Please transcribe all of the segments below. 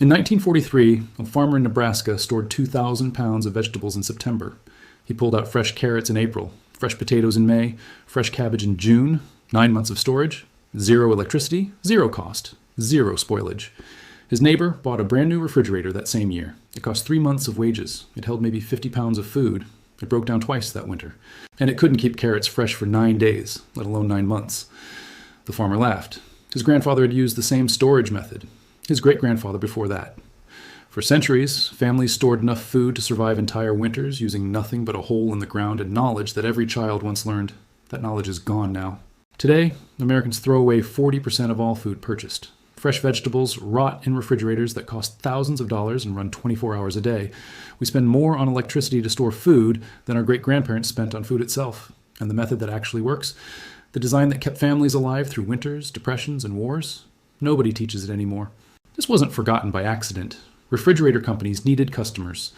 In 1943, a farmer in Nebraska stored 2,000 pounds of vegetables in September. He pulled out fresh carrots in April, fresh potatoes in May, fresh cabbage in June, 9 months of storage, zero electricity, zero cost, zero spoilage. His neighbor bought a brand new refrigerator that same year. It cost 3 months of wages. It held maybe 50 pounds of food. It broke down twice that winter. And it couldn't keep carrots fresh for 9 days, let alone 9 months. The farmer laughed. His grandfather had used the same storage method. His great-grandfather before that. For centuries, families stored enough food to survive entire winters using nothing but a hole in the ground and knowledge that every child once learned. That knowledge is gone now. Today, Americans throw away 40% of all food purchased. Fresh vegetables rot in refrigerators that cost thousands of dollars and run 24 hours a day. We spend more on electricity to store food than our great-grandparents spent on food itself. And the method that actually works, the design that kept families alive through winters, depressions, and wars, nobody teaches it anymore. This wasn't forgotten by accident. Refrigerator companies needed customers.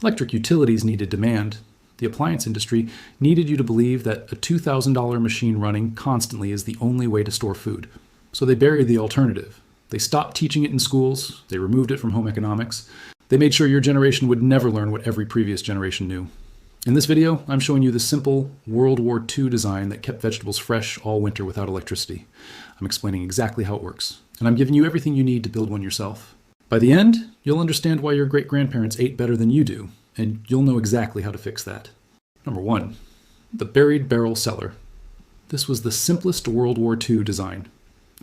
Electric utilities needed demand. The appliance industry needed you to believe that a $2,000 machine running constantly is the only way to store food. So they buried the alternative. They stopped teaching it in schools. They removed it from home economics. They made sure your generation would never learn what every previous generation knew. In this video, I'm showing you the simple World War II design that kept vegetables fresh all winter without electricity. I'm explaining exactly how it works. And I'm giving you everything you need to build one yourself. By the end, you'll understand why your great-grandparents ate better than you do, and you'll know exactly how to fix that. Number 1, the buried barrel cellar. This was the simplest World War II design.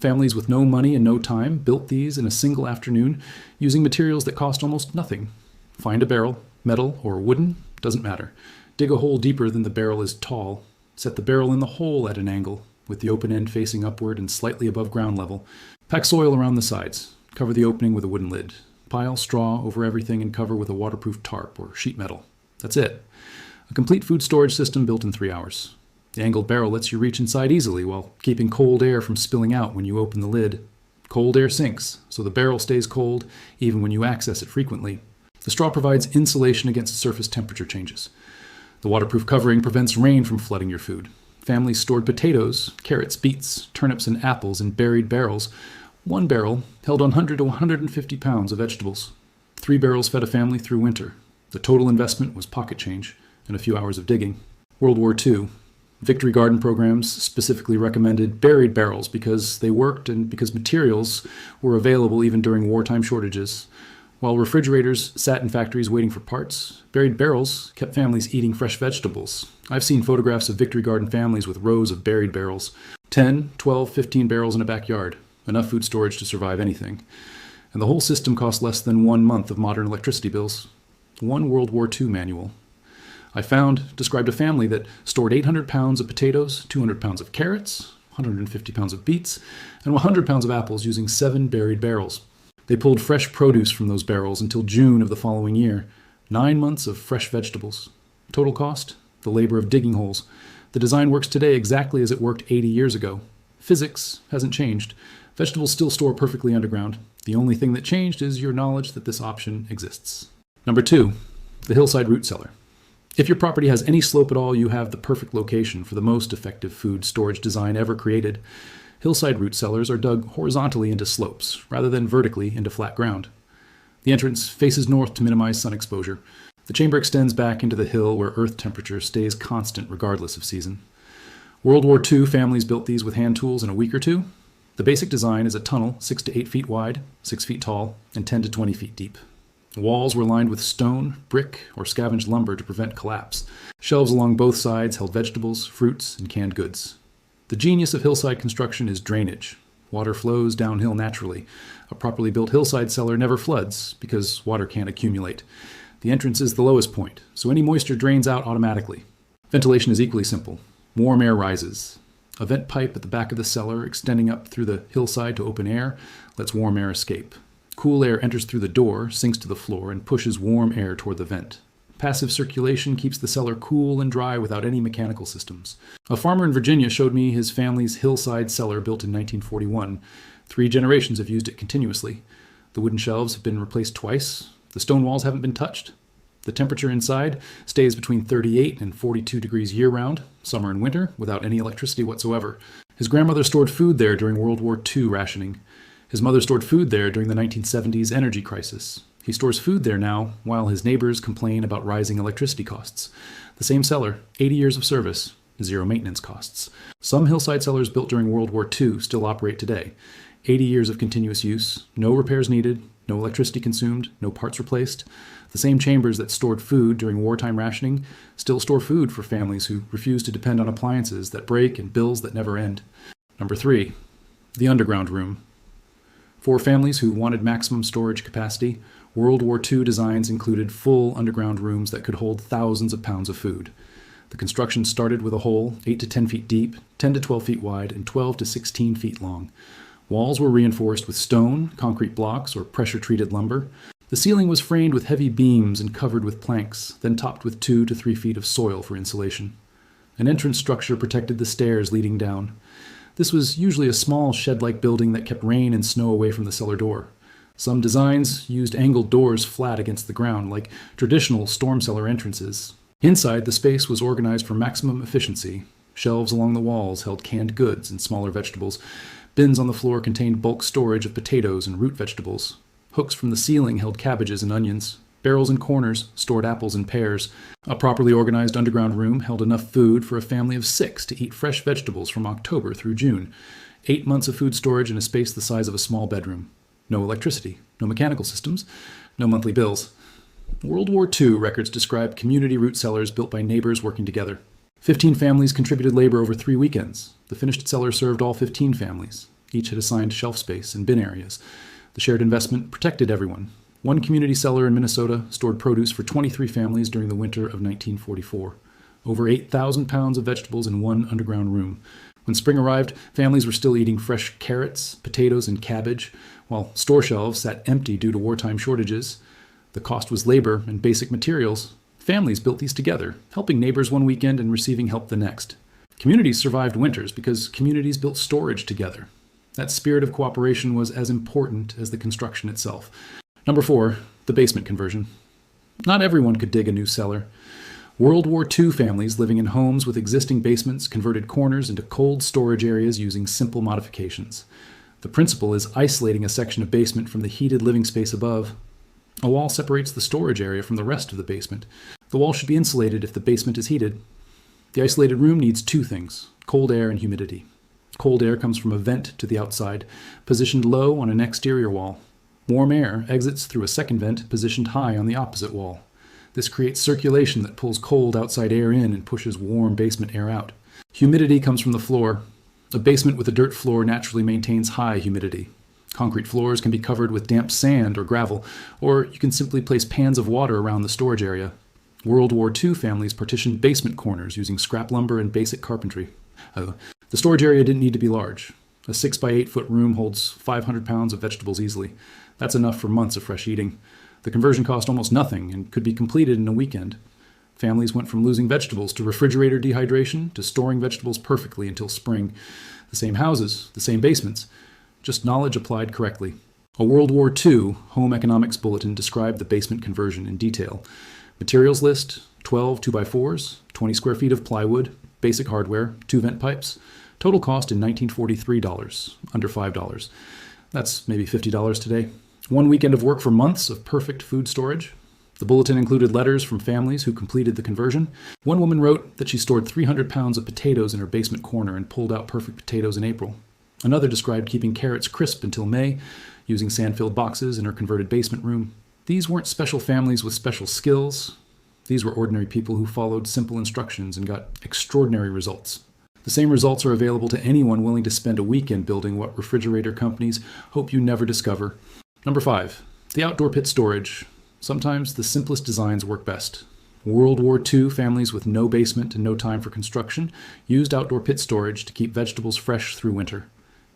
Families with no money and no time built these in a single afternoon using materials that cost almost nothing. Find a barrel, metal or wooden, doesn't matter. Dig a hole deeper than the barrel is tall. Set the barrel in the hole at an angle, with the open end facing upward and slightly above ground level. Pack soil around the sides. Cover the opening with a wooden lid. Pile straw over everything and cover with a waterproof tarp or sheet metal. That's it. A complete food storage system built in 3 hours. The angled barrel lets you reach inside easily while keeping cold air from spilling out when you open the lid. Cold air sinks, so the barrel stays cold even when you access it frequently. The straw provides insulation against surface temperature changes. The waterproof covering prevents rain from flooding your food. Families stored potatoes, carrots, beets, turnips, and apples in buried barrels. 1 barrel held 100 to 150 pounds of vegetables. 3 barrels fed a family through winter. The total investment was pocket change and a few hours of digging. World War II. Victory garden programs specifically recommended buried barrels because they worked and because materials were available even during wartime shortages. While refrigerators sat in factories waiting for parts, buried barrels kept families eating fresh vegetables. I've seen photographs of victory garden families with rows of buried barrels. 10, 12, 15 barrels in a backyard. Enough food storage to survive anything. And the whole system cost less than 1 month of modern electricity bills. One World War II manual. I found described a family that stored 800 pounds of potatoes, 200 pounds of carrots, 150 pounds of beets, and 100 pounds of apples using 7 buried barrels. They pulled fresh produce from those barrels until June of the following year. 9 months of fresh vegetables. Total cost? The labor of digging holes. The design works today exactly as it worked 80 years ago. Physics hasn't changed. Vegetables still store perfectly underground. The only thing that changed is your knowledge that this option exists. Number 2, the Hillside root cellar. If your property has any slope at all, you have the perfect location for the most effective food storage design ever created. Hillside root cellars are dug horizontally into slopes, rather than vertically into flat ground. The entrance faces north to minimize sun exposure. The chamber extends back into the hill where earth temperature stays constant regardless of season. World War II families built these with hand tools in a week or two. The basic design is a tunnel 6 to 8 feet wide, 6 feet tall, and 10 to 20 feet deep. The walls were lined with stone, brick, or scavenged lumber to prevent collapse. Shelves along both sides held vegetables, fruits, and canned goods. The genius of hillside construction is drainage. Water flows downhill naturally. A properly built hillside cellar never floods because water can't accumulate. The entrance is the lowest point, so any moisture drains out automatically. Ventilation is equally simple. Warm air rises. A vent pipe at the back of the cellar, extending up through the hillside to open air, lets warm air escape. Cool air enters through the door, sinks to the floor, and pushes warm air toward the vent. Passive circulation keeps the cellar cool and dry without any mechanical systems. A farmer in Virginia showed me his family's hillside cellar built in 1941. 3 generations have used it continuously. The wooden shelves have been replaced twice. The stone walls haven't been touched. The temperature inside stays between 38 and 42 degrees year-round, summer and winter, without any electricity whatsoever. His grandmother stored food there during World War II rationing. His mother stored food there during the 1970s energy crisis. He stores food there now while his neighbors complain about rising electricity costs. The same cellar, 80 years of service, 0 maintenance costs. Some Hillside cellars built during World War II still operate today. 80 years of continuous use, no repairs needed, no electricity consumed, no parts replaced. The same chambers that stored food during wartime rationing still store food for families who refuse to depend on appliances that break and bills that never end. Number 3, the underground room. For families who wanted maximum storage capacity, World War II designs included full underground rooms that could hold thousands of pounds of food. The construction started with a hole 8 to 10 feet deep, 10 to 12 feet wide, and 12 to 16 feet long. Walls were reinforced with stone, concrete blocks, or pressure-treated lumber. The ceiling was framed with heavy beams and covered with planks, then topped with 2 to 3 feet of soil for insulation. An entrance structure protected the stairs leading down. This was usually a small shed-like building that kept rain and snow away from the cellar door. Some designs used angled doors flat against the ground, like traditional storm cellar entrances. Inside, the space was organized for maximum efficiency. Shelves along the walls held canned goods and smaller vegetables. Bins on the floor contained bulk storage of potatoes and root vegetables. Hooks from the ceiling held cabbages and onions. Barrels in corners stored apples and pears. A properly organized underground room held enough food for a family of 6 to eat fresh vegetables from October through June. 8 months of food storage in a space the size of a small bedroom. No electricity, no mechanical systems, no monthly bills. World War II records describe community root cellars built by neighbors working together. 15 families contributed labor over 3 weekends. The finished cellar served all 15 families. Each had assigned shelf space and bin areas. The shared investment protected everyone. One community cellar in Minnesota stored produce for 23 families during the winter of 1944. Over 8,000 pounds of vegetables in one underground room. When spring arrived, families were still eating fresh carrots, potatoes, and cabbage, while store shelves sat empty due to wartime shortages. The cost was labor and basic materials. Families built these together, helping neighbors one weekend and receiving help the next. Communities survived winters because communities built storage together. That spirit of cooperation was as important as the construction itself. Number 4, the basement conversion. Not everyone could dig a new cellar. World War II families living in homes with existing basements converted corners into cold storage areas using simple modifications. The principle is isolating a section of basement from the heated living space above. A wall separates the storage area from the rest of the basement. The wall should be insulated if the basement is heated. The isolated room needs 2 things, cold air and humidity. Cold air comes from a vent to the outside, positioned low on an exterior wall. Warm air exits through a second vent positioned high on the opposite wall. This creates circulation that pulls cold outside air in and pushes warm basement air out. Humidity comes from the floor. A basement with a dirt floor naturally maintains high humidity. Concrete floors can be covered with damp sand or gravel, or you can simply place pans of water around the storage area. World War II families partitioned basement corners using scrap lumber and basic carpentry. The storage area didn't need to be large. A 6 by 8 foot room holds 500 pounds of vegetables easily. That's enough for months of fresh eating. The conversion cost almost nothing and could be completed in a weekend. Families went from losing vegetables to refrigerator dehydration to storing vegetables perfectly until spring. The same houses, the same basements, just knowledge applied correctly. A World War II home economics bulletin described the basement conversion in detail. Materials list, 12 2x4s, 20 square feet of plywood, basic hardware, 2 vent pipes. Total cost in 1943 dollars, under $5. That's maybe $50 today. 1 weekend of work for months of perfect food storage. The bulletin included letters from families who completed the conversion. One woman wrote that she stored 300 pounds of potatoes in her basement corner and pulled out perfect potatoes in April. Another described keeping carrots crisp until May, using sand-filled boxes in her converted basement room. These weren't special families with special skills. These were ordinary people who followed simple instructions and got extraordinary results. The same results are available to anyone willing to spend a weekend building what refrigerator companies hope you never discover. Number 5, the outdoor pit storage. Sometimes the simplest designs work best. World War II families with no basement and no time for construction used outdoor pit storage to keep vegetables fresh through winter.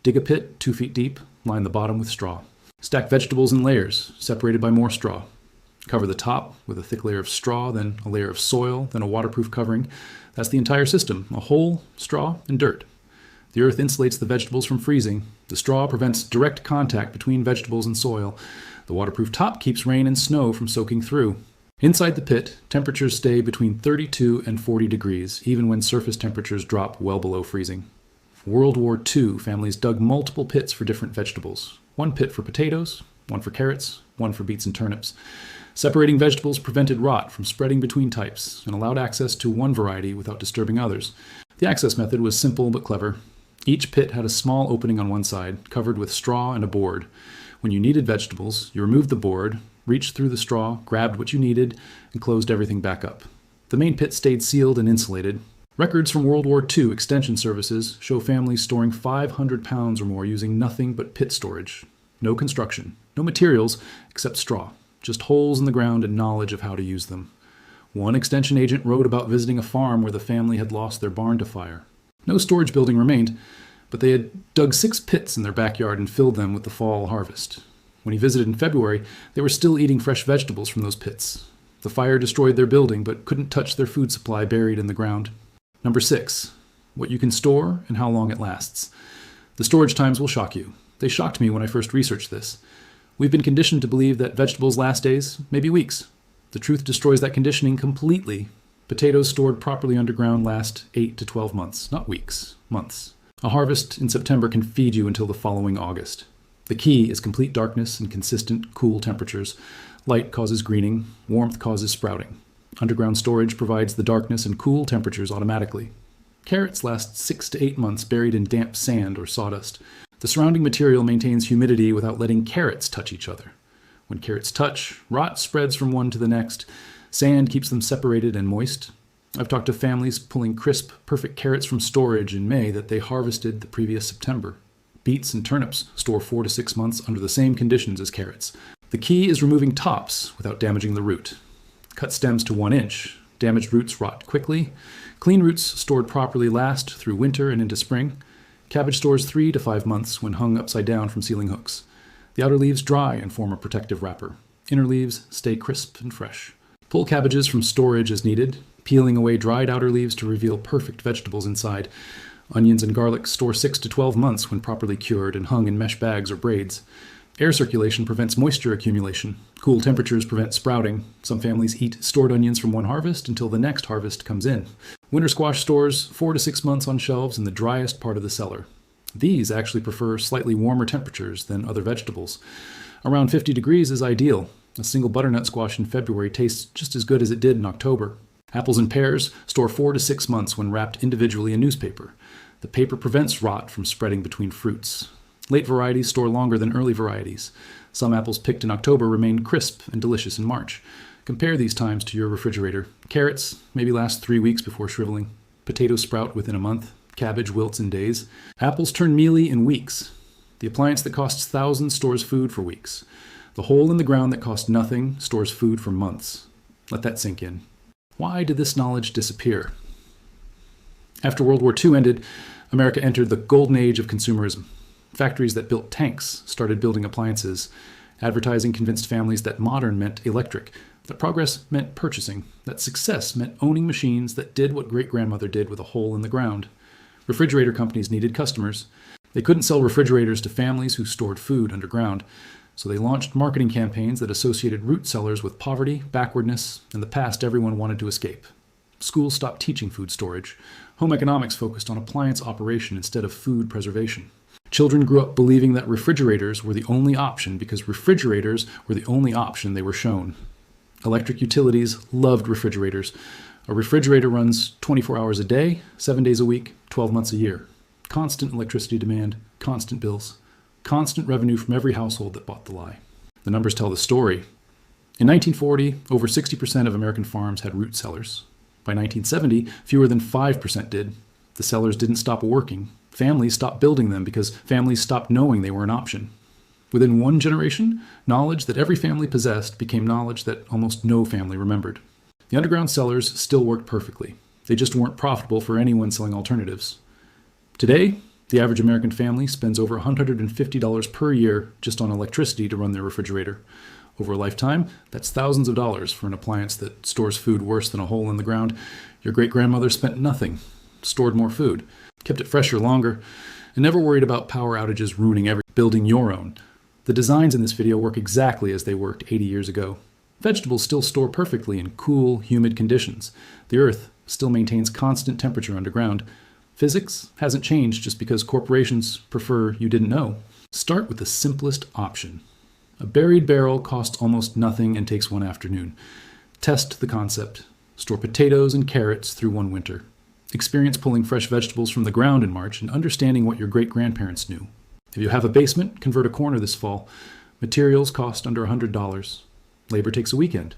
Dig a pit 2 feet deep, line the bottom with straw. Stack vegetables in layers, separated by more straw. Cover the top with a thick layer of straw, then a layer of soil, then a waterproof covering. That's the entire system, a hole, straw, and dirt. The earth insulates the vegetables from freezing. The straw prevents direct contact between vegetables and soil. The waterproof top keeps rain and snow from soaking through. Inside the pit, temperatures stay between 32 and 40 degrees, even when surface temperatures drop well below freezing. World War II families dug multiple pits for different vegetables. One pit for potatoes, one for carrots, one for beets and turnips. Separating vegetables prevented rot from spreading between types and allowed access to one variety without disturbing others. The access method was simple but clever. Each pit had a small opening on one side, covered with straw and a board. When you needed vegetables, you removed the board, reached through the straw, grabbed what you needed, and closed everything back up. The main pit stayed sealed and insulated. Records from World War II extension services show families storing 500 pounds or more using nothing but pit storage. No construction, no materials except straw, just holes in the ground and knowledge of how to use them. One extension agent wrote about visiting a farm where the family had lost their barn to fire. No storage building remained, but they had dug 6 pits in their backyard and filled them with the fall harvest. When he visited in February, they were still eating fresh vegetables from those pits. The fire destroyed their building, but couldn't touch their food supply buried in the ground. Number 6, what you can store and how long it lasts. The storage times will shock you. They shocked me when I first researched this. We've been conditioned to believe that vegetables last days, maybe weeks. The truth destroys that conditioning completely. Potatoes stored properly underground last 8 to 12 months, not weeks, months. A harvest in September can feed you until the following August. The key is complete darkness and consistent, cool temperatures. Light causes greening, warmth causes sprouting. Underground storage provides the darkness and cool temperatures automatically. Carrots last 6 to 8 months buried in damp sand or sawdust. The surrounding material maintains humidity without letting carrots touch each other. When carrots touch, rot spreads from one to the next. Sand keeps them separated and moist. I've talked to families pulling crisp, perfect carrots from storage in May that they harvested the previous September. Beets and turnips store 4 to 6 months under the same conditions as carrots. The key is removing tops without damaging the root. Cut stems to 1 inch. Damaged roots rot quickly. Clean roots stored properly last through winter and into spring. Cabbage stores 3 to 5 months when hung upside down from ceiling hooks. The outer leaves dry and form a protective wrapper. Inner leaves stay crisp and fresh. Pull cabbages from storage as needed, peeling away dried outer leaves to reveal perfect vegetables inside. Onions and garlic store 6 to 12 months when properly cured and hung in mesh bags or braids. Air circulation prevents moisture accumulation. Cool temperatures prevent sprouting. Some families eat stored onions from one harvest until the next harvest comes in. Winter squash stores 4 to 6 months on shelves in the driest part of the cellar. These actually prefer slightly warmer temperatures than other vegetables. Around 50 degrees is ideal. A single butternut squash in February tastes just as good as it did in October. Apples and pears store 4 to 6 months when wrapped individually in newspaper. The paper prevents rot from spreading between fruits. Late varieties store longer than early varieties. Some apples picked in October remain crisp and delicious in March. Compare these times to your refrigerator. Carrots maybe last 3 weeks before shriveling. Potatoes sprout within a month. Cabbage wilts in days. Apples turn mealy in weeks. The appliance that costs thousands stores food for weeks. The hole in the ground that costs nothing stores food for months. Let that sink in. Why did this knowledge disappear? After World War II ended, America entered the golden age of consumerism. Factories that built tanks started building appliances. Advertising convinced families that modern meant electric, that progress meant purchasing, that success meant owning machines that did what great-grandmother did with a hole in the ground. Refrigerator companies needed customers. They couldn't sell refrigerators to families who stored food underground, so they launched marketing campaigns that associated root cellars with poverty, backwardness, and the past everyone wanted to escape. Schools stopped teaching food storage. Home economics focused on appliance operation instead of food preservation. Children grew up believing that refrigerators were the only option because refrigerators were the only option they were shown. Electric utilities loved refrigerators. A refrigerator runs 24 hours a day, 7 days a week, 12 months a year. Constant electricity demand, constant bills, constant revenue from every household that bought the lie. The numbers tell the story. In 1940, over 60% of American farms had root cellars. By 1970, fewer than 5% did. The cellars didn't stop working. Families stopped building them because families stopped knowing they were an option. Within one generation, knowledge that every family possessed became knowledge that almost no family remembered. The underground cellars still worked perfectly. They just weren't profitable for anyone selling alternatives. Today, the average American family spends over $150 per year just on electricity to run their refrigerator. Over a lifetime, that's thousands of dollars for an appliance that stores food worse than a hole in the ground. Your great-grandmother spent nothing, stored more food, kept it fresher longer, and never worried about power outages ruining building your own. The designs in this video work exactly as they worked 80 years ago. Vegetables still store perfectly in cool, humid conditions. The earth still maintains constant temperature underground. Physics hasn't changed just because corporations prefer you didn't know. Start with the simplest option. A buried barrel costs almost nothing and takes one afternoon. Test the concept. Store potatoes and carrots through one winter. Experience pulling fresh vegetables from the ground in March and understanding what your great-grandparents knew. If you have a basement, convert a corner this fall. Materials cost under $100. Labor takes a weekend.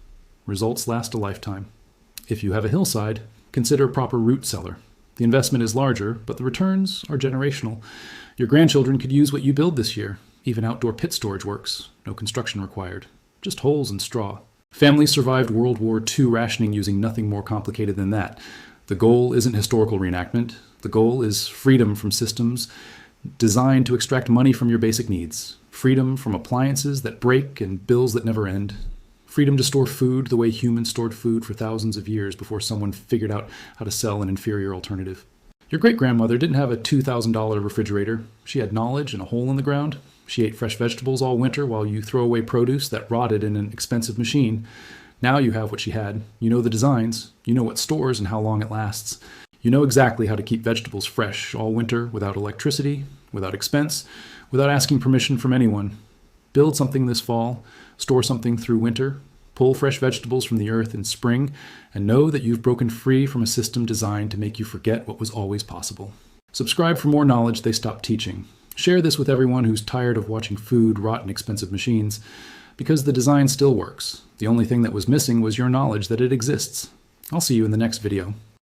Results last a lifetime. If you have a hillside, consider a proper root cellar. The investment is larger, but the returns are generational. Your grandchildren could use what you build this year. Even outdoor pit storage works. No construction required. Just holes and straw. Families survived World War II rationing using nothing more complicated than that. The goal isn't historical reenactment. The goal is freedom from systems designed to extract money from your basic needs. Freedom from appliances that break and bills that never end. Freedom to store food the way humans stored food for thousands of years before someone figured out how to sell an inferior alternative. Your great-grandmother didn't have a $2,000 refrigerator. She had knowledge and a hole in the ground. She ate fresh vegetables all winter while you throw away produce that rotted in an expensive machine. Now you have what she had. You know the designs. You know what stores and how long it lasts. You know exactly how to keep vegetables fresh all winter without electricity, without expense, without asking permission from anyone. Build something this fall, store something through winter, pull fresh vegetables from the earth in spring, and know that you've broken free from a system designed to make you forget what was always possible. Subscribe for more knowledge they stopped teaching. Share this with everyone who's tired of watching food rot in expensive machines, because the design still works. The only thing that was missing was your knowledge that it exists. I'll see you in the next video.